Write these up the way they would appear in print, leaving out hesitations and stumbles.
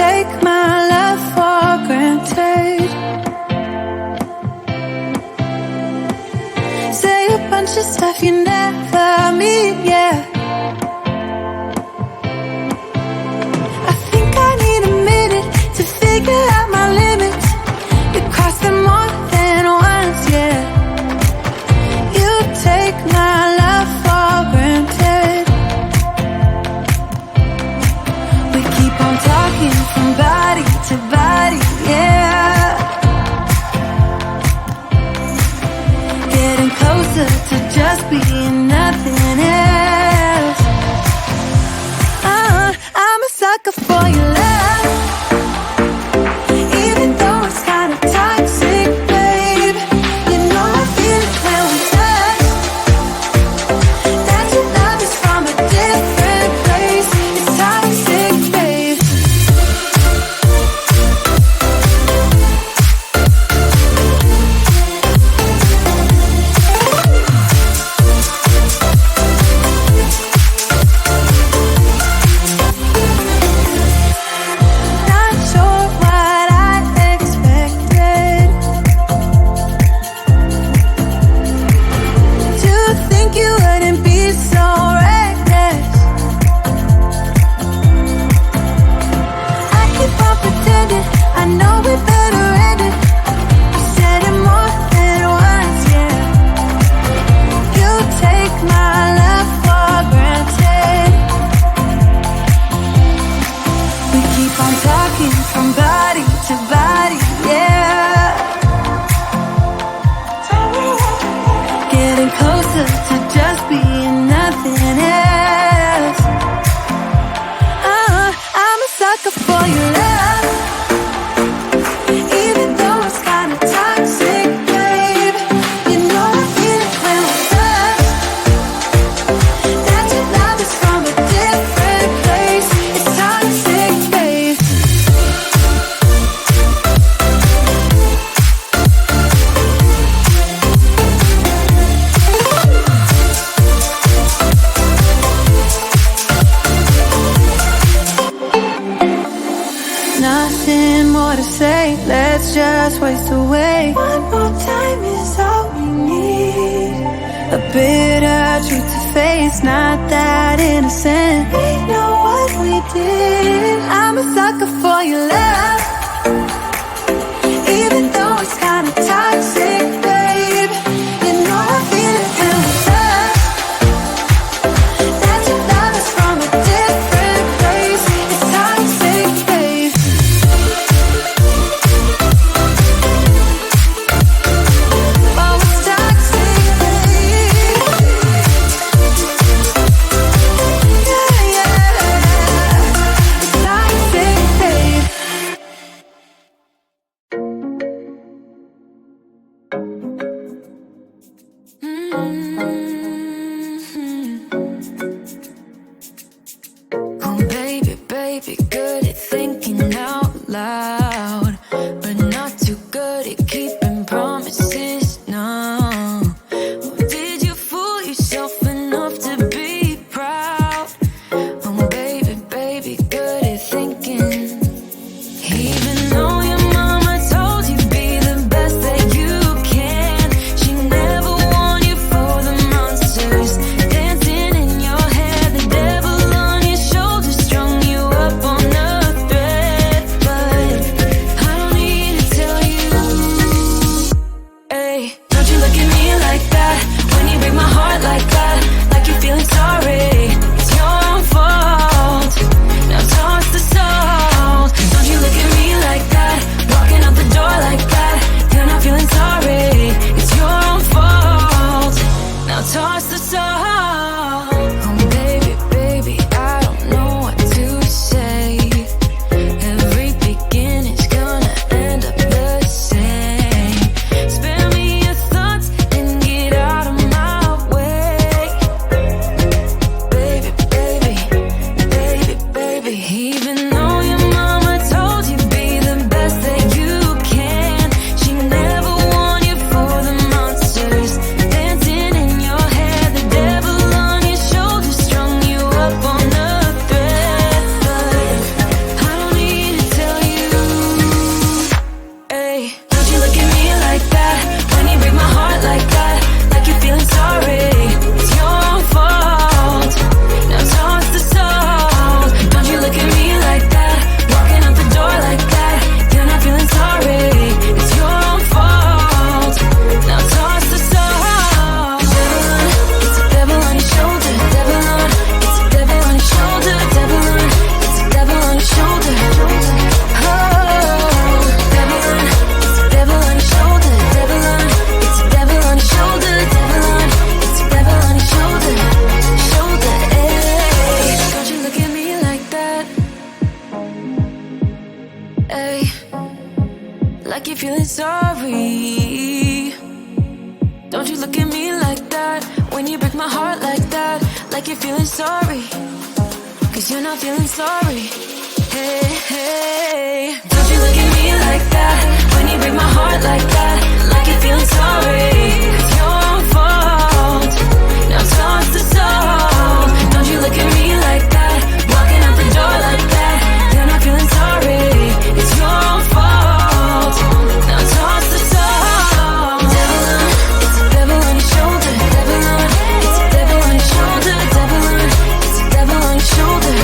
take my love for granted. Say a bunch of stuff you never mean, yeah. I think I need a minute to figure out my limits. You cross them more than once, yeah. You take my love for granted. We keep on talking from body to body, yeah. Getting closer to just being nothing else. I'm a sucker for your love, even though it's kinda toxic, babe. You know I feel it when we touch, that your love is from a different place. It's toxic, babe. Not sure what I expected. To think you wouldn't be so reckless. I keep on pretending I know we better end it. I said it more than once, yeah. You take my love for granted. We keep on talking from body to body, yeah. Getting closer to just being nothing else. I'm a sucker for your love, even though it's kinda toxic, babe. You know I feel it when we touch, that your love is from a different place. It's toxic, babe. Nothing more to say, let's just waste away. One more time is all we need. A bitter truth to face, not that innocent. We know what we did. I'm a sucker for your love, even though it's kinda toxic, babe. You know I feel it when we touch, that your love is from a different place. It's toxic, babe. Oh, it's toxic, babe. Yeah, yeah. It's toxic, babe. when you break my heart like that, like you're feeling sorry, 'cause you're not feeling sorry. Hey, hey, don't you look at me like that, when you break my heart like that, like you're feeling sorry. It's your fault, now toss the soul. Don't you look at me like that, walking out the door like that, you're not feeling sorry. It's your fault, now toss the soul. Devil on, it's a devil on your shoulder. Devil on, it's a devil on your shoulder. Devil on, it's a devil on your shoulder.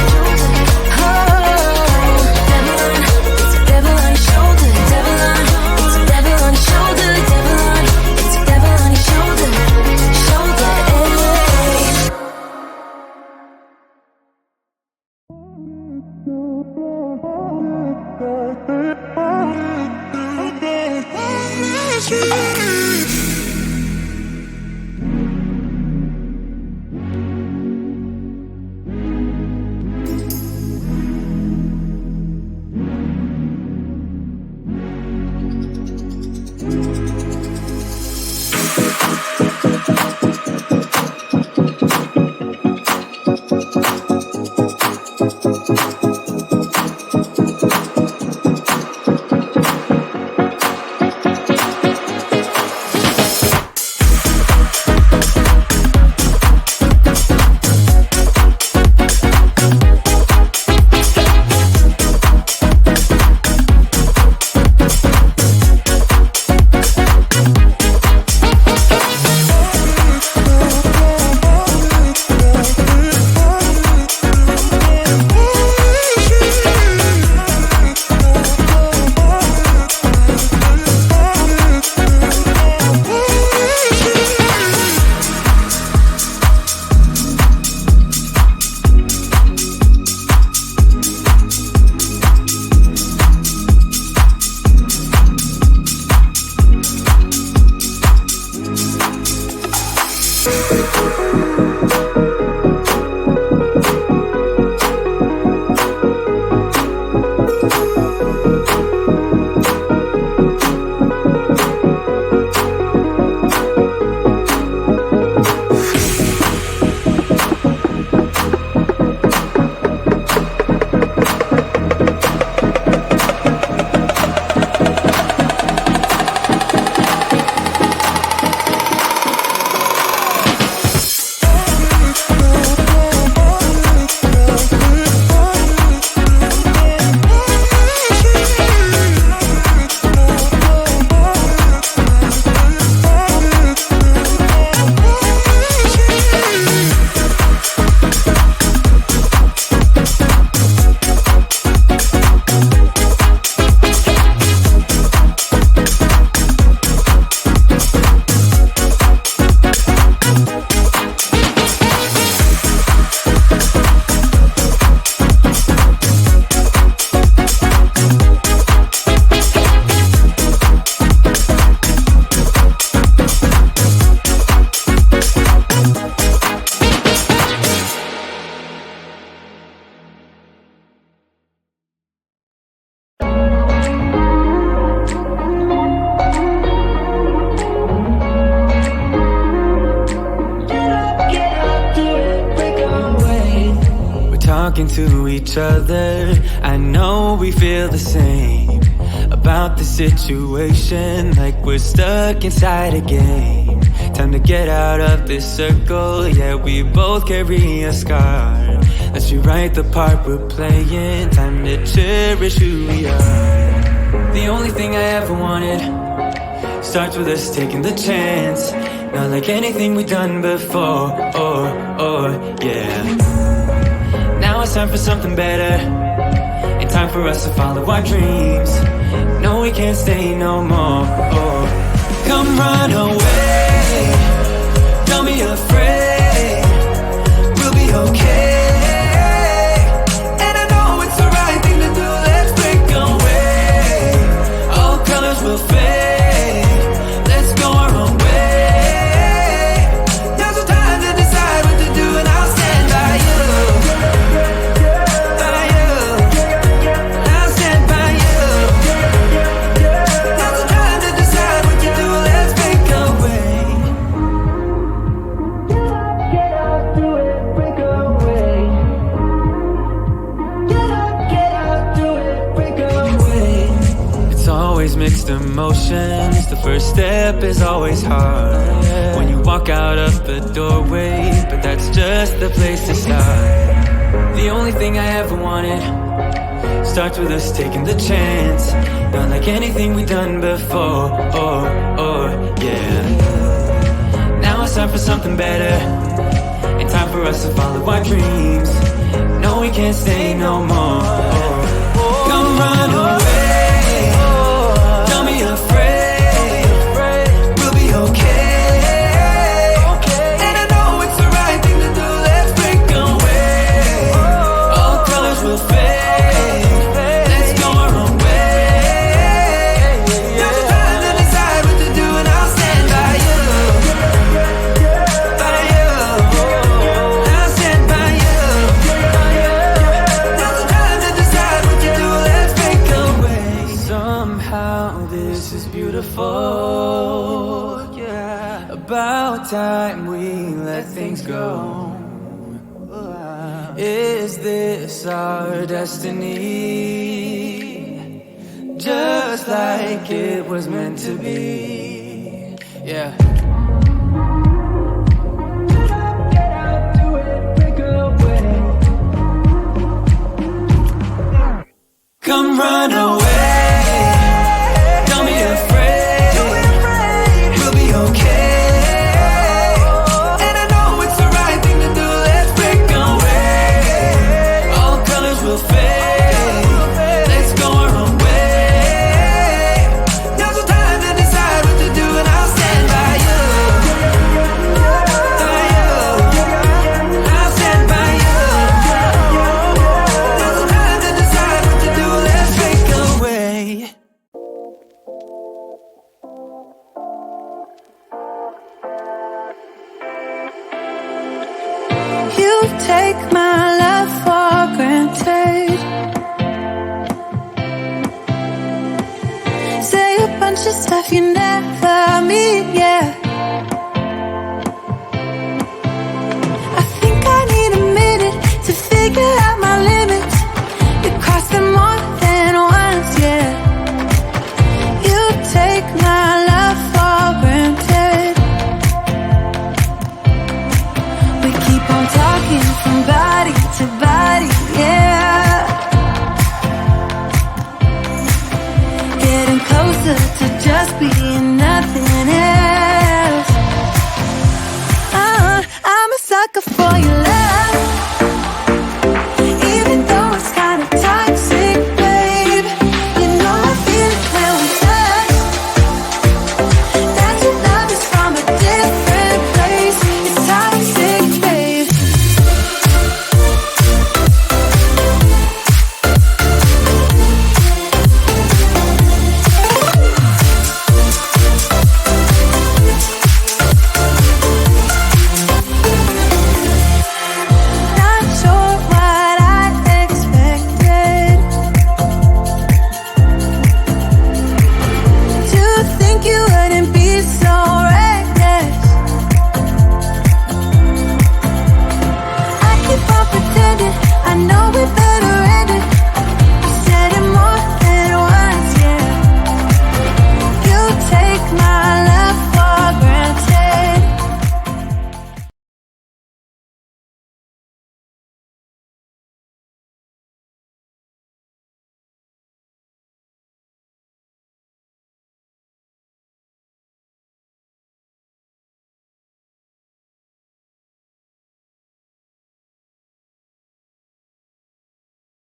talking to each other. I know we feel the same about the situation, like we're stuck inside a game. Time to get out of this circle, yeah, we both carry a scar. Let's rewrite the part we're playing, time to cherish who we are. The only thing I ever wanted starts with us taking the chance. Not like anything we've done before, yeah. Now it's time for something better, and time for us to follow our dreams. No, we can't stay no more, Come run away, don't be afraid, we'll be okay. And I know it's the right thing to do, let's break away. All colors will fade, let's go our own way. Now's the time to decide what to do, and I'll stand by you. By you, I'll stand by you. Now's the time to decide what to do, let's break away. mixed emotions. The first step is always hard when you walk out of the doorway, but that's just the place to start. The only thing I ever wanted starts with us taking the chance. Not like anything we've done before. Yeah. Now it's time for something better, and time for us to follow our dreams. No, we can't stay no more. Come run away. Don't be afraid. We'll be okay. And I know it's the right thing to do. Let's break away. All colors will fade. Let's go our own way. Now's the time to decide what to do, and I'll stand by you. By you. I'll stand by you. Now's the time to decide what to do. Let's break away. Somehow this is beautiful. Yeah. About time we let things go. Is this our destiny? Just like it was meant to be. Yeah. Come run away. Don't be afraid. We'll be okay. And I know it's the right thing to do. Let's break away. All colors will fade. Let's go our own way. Now's the time to decide what to do, and I'll stand by you. By you. I'll stand by you. Now's the time to decide what to do. Let's break away. You take my love for granted. Say a bunch of stuff you never mean, yeah. I think I need a minute to figure out my limits. You cross them more than once, yeah. You take my love for granted. We keep on talking from body to body, yeah. Getting closer to just being nothing else. I'm a sucker for your love.